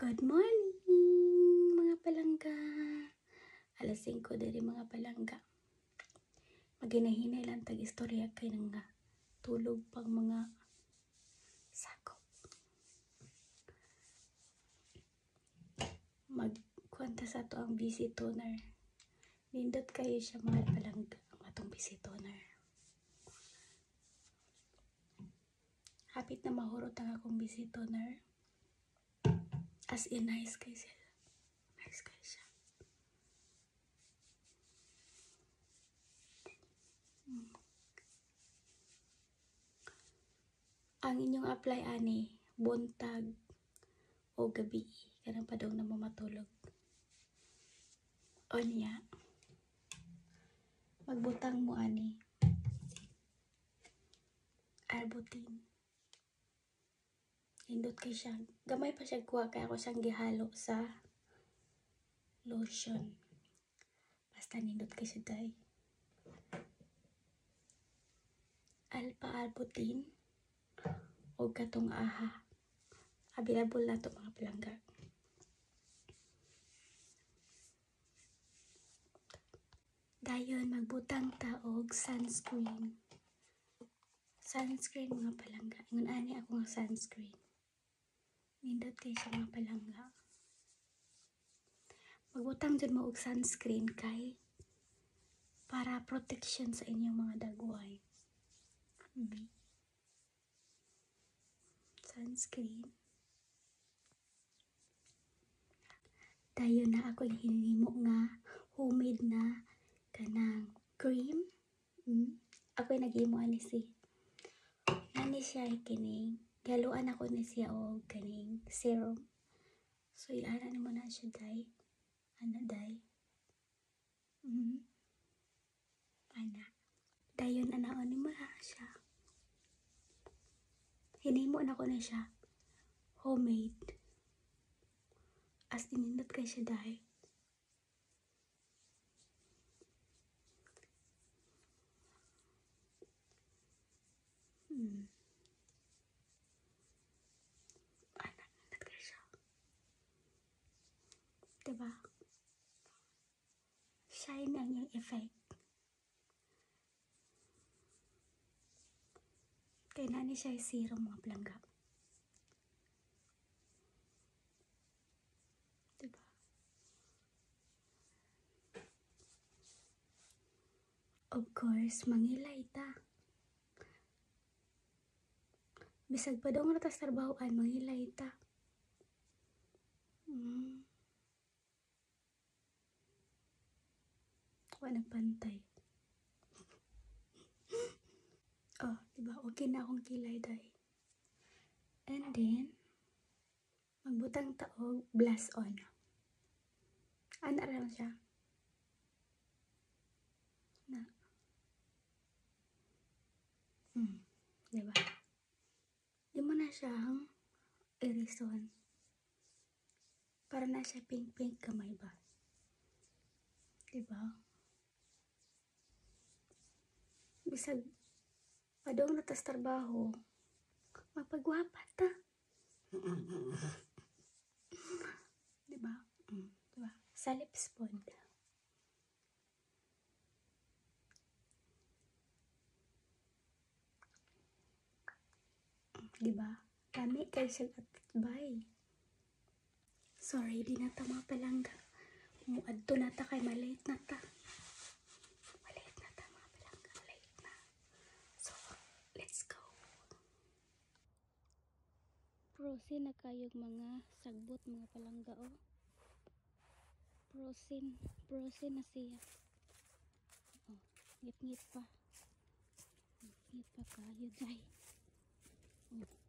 Good morning, mga palangga. Alas 5 diri mga palangga. Maginahinay lang tag-istorya kay nga tulog pang mga sakop. Magkwanta sa to ang busy toner. Nindot kayo siya mga palangga ang atong busy toner. Hapit na mahurot ang akong busy toner. As in, nice kayo siya. Nice kayo siya. Ang inyong apply ani, buntag o gabi. Kanang padong na mamatulog. O niya. Magbutang mo ani. Arbutin. Hindot kay siya. Gamay pa siya kuha kaya ako siyang gihalo sa lotion. Basta nindot kay siya day. Alpa-albutin o katong aha. Available na to mga palangga. Dayon magbutang ta og sunscreen. Sunscreen mga palangga. Ingon ani ako nga sunscreen. Nindot kay siya mga palangga. Magbutang dyan mo og sunscreen kay para protection sa inyong mga dagway. Sunscreen. Dayon na ako hinimo nga homemade na kanang cream. Ako'y naghimo ani siya kining galuan ako ni siya og kaning serum. So iara mo na siya day. Ana day. Ana. Dayon anaon ni mo na siya. Hinimo na ko na siya. Homemade. As inindot kay siya day. Diba? Shine ang yung effect. Kaya nani siya serum mga palangga. Diba? Of course, mangilay ta. Bisag pa daw nga tas trabahoan, mangilay ta. Wala pantay. Oh, diba? Okay na akong kilay day. And then, magbutang taog blush on. Ana lang siya. Na. Diba? Di mo na siyang irison. Para na siya pink-pink kamay ba? Diba? Bisag padong natas trabaho, mapagwapa ta. Diba? Diba? Sa lips bond. Diba? Dami kayo siya atbay. Sorry, di na ta mga palangga. Muadto na ta kay malate na ta. Malate na ta mga palangga. Malate na. So, let's go. Frozen na kayong mga sagbot mga palangga oh. Frozen na siya. Oh, ngit-ngit pa. Ngit pa kayo day. Oh.